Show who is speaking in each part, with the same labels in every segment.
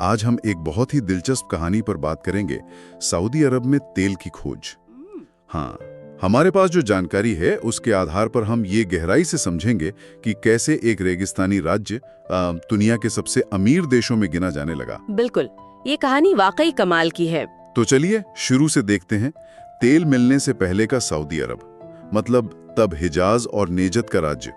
Speaker 1: आज हम एक बहुत ही दिलचस्प कहानी पर बात करेंगे, सऊदी अरब में तेल की खोज। हाँ, हमारे पास जो जानकारी है उसके आधार पर हम ये गहराई से समझेंगे कि कैसे एक रेगिस्तानी राज्य दुनिया के सबसे अमीर देशों में गिना जाने लगा।
Speaker 2: बिल्कुल, ये कहानी वाकई कमाल की है।
Speaker 1: तो चलिए शुरू से देखते हैं। तेल मिलने से पहले का सऊदी अरब, मतलब तब हिजाज और नेजद का राज्य।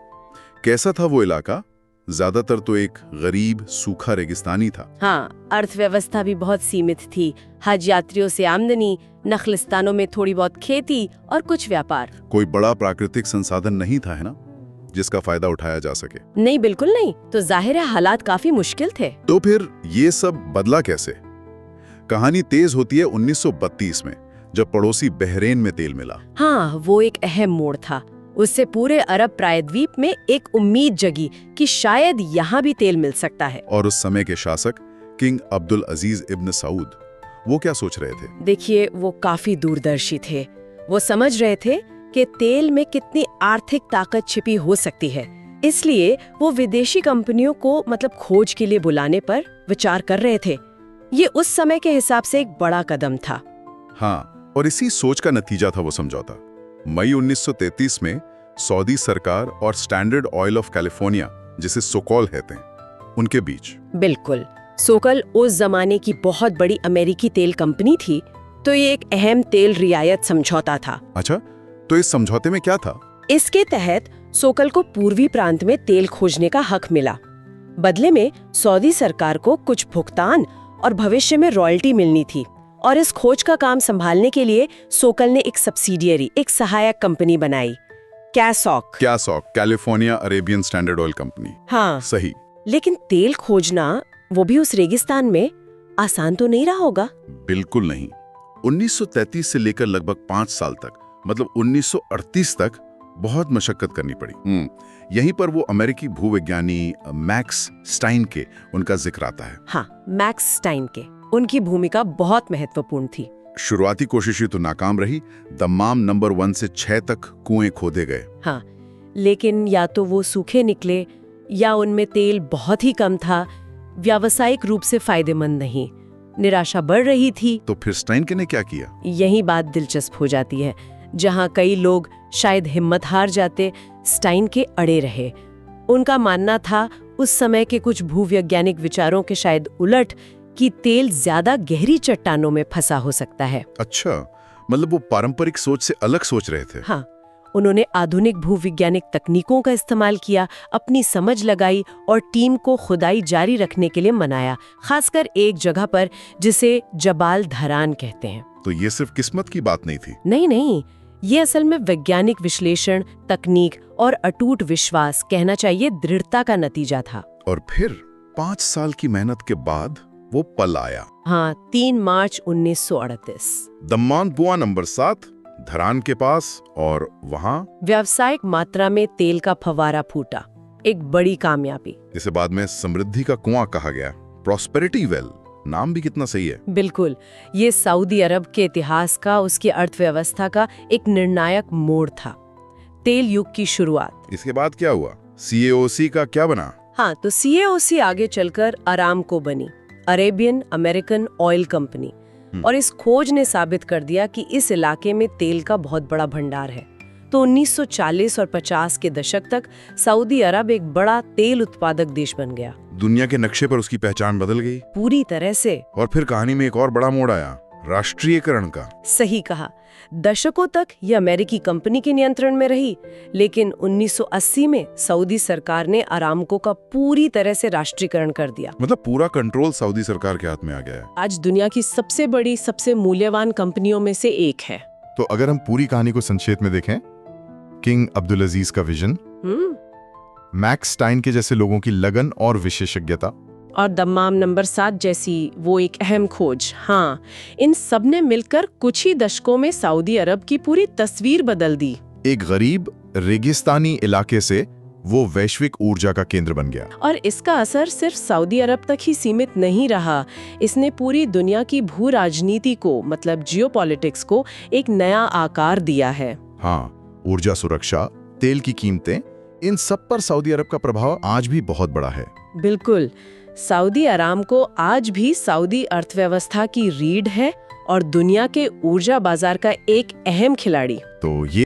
Speaker 1: कैसा था वो इलाका? ज्यादातर तो एक गरीब सूखा रेगिस्तानी था।
Speaker 2: हाँ, अर्थव्यवस्था भी बहुत सीमित थी। हज यात्रियों से आमदनी, नखलिस्तानों में थोड़ी बहुत खेती और कुछ व्यापार।
Speaker 1: कोई बड़ा प्राकृतिक संसाधन नहीं था, है ना, जिसका फायदा उठाया जा सके।
Speaker 2: नहीं, बिल्कुल नहीं। तो जाहिर है हालात काफी मुश्किल थे।
Speaker 1: तो फिर ये सब बदला कैसे? कहानी तेज होती है 1932 में, जब पड़ोसी बहरेन में तेल मिला।
Speaker 2: हाँ, वो एक अहम मोड़ था। उससे पूरे अरब प्रायद्वीप में एक उम्मीद जगी कि शायद यहाँ भी तेल मिल सकता है।
Speaker 1: और उस समय के शासक किंग अब्दुल अजीज इब्न सऊद, वो क्या सोच रहे थे?
Speaker 2: देखिए, वो काफी दूरदर्शी थे। वो समझ रहे थे कि तेल में कितनी आर्थिक ताकत छिपी हो सकती है। इसलिए वो विदेशी कंपनियों को खोज के लिए बुलाने पर विचार कर रहे थे। ये उस समय के हिसाब से एक बड़ा कदम था।
Speaker 1: हाँ, और इसी सोच का नतीजा था वो समझौता। मई 1933 में सऊदी सरकार और स्टैंडर्ड ऑयल ऑफ कैलिफोर्निया, जिसे सोकॉल कहते हैं, उनके बीच।
Speaker 2: बिल्कुल, सोकल उस जमाने की बहुत बड़ी अमेरिकी तेल कंपनी थी, तो ये एक अहम तेल रियायत समझौता था।
Speaker 1: अच्छा, तो इस समझौते में क्या था?
Speaker 2: इसके तहत सोकल को पूर्वी प्रांत में तेल खोजने का हक मिला। बदले में सऊदी सरकार को कुछ भुगतान और भविष्य में रॉयल्टी मिलनी थी। और इस खोज का काम संभालने के लिए सोकल ने एक सब्सिडियरी, एक सहायक कंपनी बनाई, कैसॉक,
Speaker 1: California Arabian Standard Oil Company.
Speaker 2: हाँ,
Speaker 1: सही।
Speaker 2: लेकिन तेल खोजना, वो भी उस रेगिस्तान में, आसान तो नहीं रहा होगा।
Speaker 1: बिल्कुल नहीं। 1933 से लेकर लगभग 5 साल तक, मतलब 1938 तक बहुत मशक्कत करनी पड़ी। यहीं पर वो अमेरिकी भूविज्ञानी मैक्स स्टाइन के, उनका जिक्र आता है।
Speaker 2: हाँ, मैक्स स्टाइन के, उनकी भूमिका बहुत महत्वपूर्ण थी।
Speaker 1: शुरुआती कोशिशें तो नाकाम रही। दम्माम नंबर 1 से 6 तक कुएं खोदे गए।
Speaker 2: हाँ, लेकिन या तो वो सूखे निकले या उनमें तेल बहुत ही कम था, व्यावसायिक रूप से फायदेमंद नहीं। निराशा बढ़ रही थी।
Speaker 1: तो फिर स्टाइनके ने क्या किया?
Speaker 2: यही बात दिलचस्प हो जाती है। जहाँ कई लोग शायद हिम्मत हार जाते, स्टाइनके अड़े रहे। उनका मानना था, उस समय के कुछ भूवैज्ञानिक विचारों के शायद उलट, कि तेल ज्यादा गहरी चट्टानों में फंसा हो सकता है।
Speaker 1: अच्छा, मतलब वो पारंपरिक सोच से अलग सोच रहे थे।
Speaker 2: हाँ, उन्होंने आधुनिक भूवैज्ञानिक तकनीकों का इस्तेमाल किया, अपनी समझ लगाई और टीम को खुदाई जारी रखने के लिए मनाया, खासकर एक जगह पर जिसे जबाल धरान कहते हैं।
Speaker 1: तो ये सिर्फ किस्मत की बात नहीं थी?
Speaker 2: नहीं, ये असल में वैज्ञानिक विश्लेषण, तकनीक और अटूट विश्वास, कहना चाहिए दृढ़ता का नतीजा था।
Speaker 1: और फिर 5 साल की मेहनत के बाद वो पल आया।
Speaker 2: हाँ, 3 मार्च 1938।
Speaker 1: दम्मान बुआ नंबर 7 धरान के पास, और वहाँ
Speaker 2: व्यावसायिक मात्रा में तेल का फवारा फूटा। एक बड़ी कामयाबी।
Speaker 1: इसे बाद में समृद्धि का कुआं कहा गया। प्रॉस्पेरिटी वेल, नाम भी कितना सही है।
Speaker 2: बिल्कुल, ये सऊदी अरब के इतिहास का, उसकी अर्थव्यवस्था का एक निर्णायक मोड़ था। तेल युग की शुरुआत।
Speaker 1: इसके बाद क्या हुआ? CAOC का क्या बना?
Speaker 2: हाँ, तो CAOC आगे चलकर अरामको बनी, अरेबियन अमेरिकन ऑयल कंपनी। और इस खोज ने साबित कर दिया कि इस इलाके में तेल का बहुत बड़ा भंडार है। तो 1940 और 50 के दशक तक सऊदी अरब एक बड़ा तेल उत्पादक देश बन गया।
Speaker 1: दुनिया के नक्शे पर उसकी पहचान बदल गई
Speaker 2: पूरी तरह से।
Speaker 1: और फिर कहानी में एक और बड़ा मोड़ आया, राष्ट्रीयकरण का।
Speaker 2: सही कहा। दशकों तक ये अमेरिकी कंपनी के नियंत्रण में रही, लेकिन 1980 में सऊदी सरकार ने अरामको का पूरी तरह से राष्ट्रीयकरण कर दिया।
Speaker 1: मतलब पूरा कंट्रोल सऊदी सरकार के हाथ में आ गया है।
Speaker 2: आज दुनिया की सबसे बड़ी, सबसे मूल्यवान कंपनियों में से एक है।
Speaker 3: तो अगर हम पूरी कहानी को संक्षेप में देखें, किंग अब्दुल अजीज का विजन, मैक्स स्टाइन के जैसे लोगों की लगन और विशेषज्ञता,
Speaker 2: और दम्माम नंबर 7 जैसी वो एक अहम खोज, हाँ, इन सब ने मिलकर कुछ ही दशकों में सऊदी अरब की पूरी तस्वीर बदल दी।
Speaker 3: एक गरीब रेगिस्तानी इलाके से वो वैश्विक ऊर्जा का केंद्र बन गया।
Speaker 2: और इसका असर सिर्फ सऊदी अरब तक ही सीमित नहीं रहा। इसने पूरी दुनिया की भू राजनीति को, मतलब जियोपॉलिटिक्स को, एक नया आकार दिया है।
Speaker 3: हाँ, ऊर्जा सुरक्षा, तेल की कीमतें, इन सब पर सऊदी अरब का प्रभाव आज भी बहुत बड़ा है।
Speaker 2: बिल्कुल। सऊदी अरामको आज भी सऊदी अर्थव्यवस्था की रीढ़ है और दुनिया के ऊर्जा बाजार का एक अहम खिलाड़ी।
Speaker 3: तो ये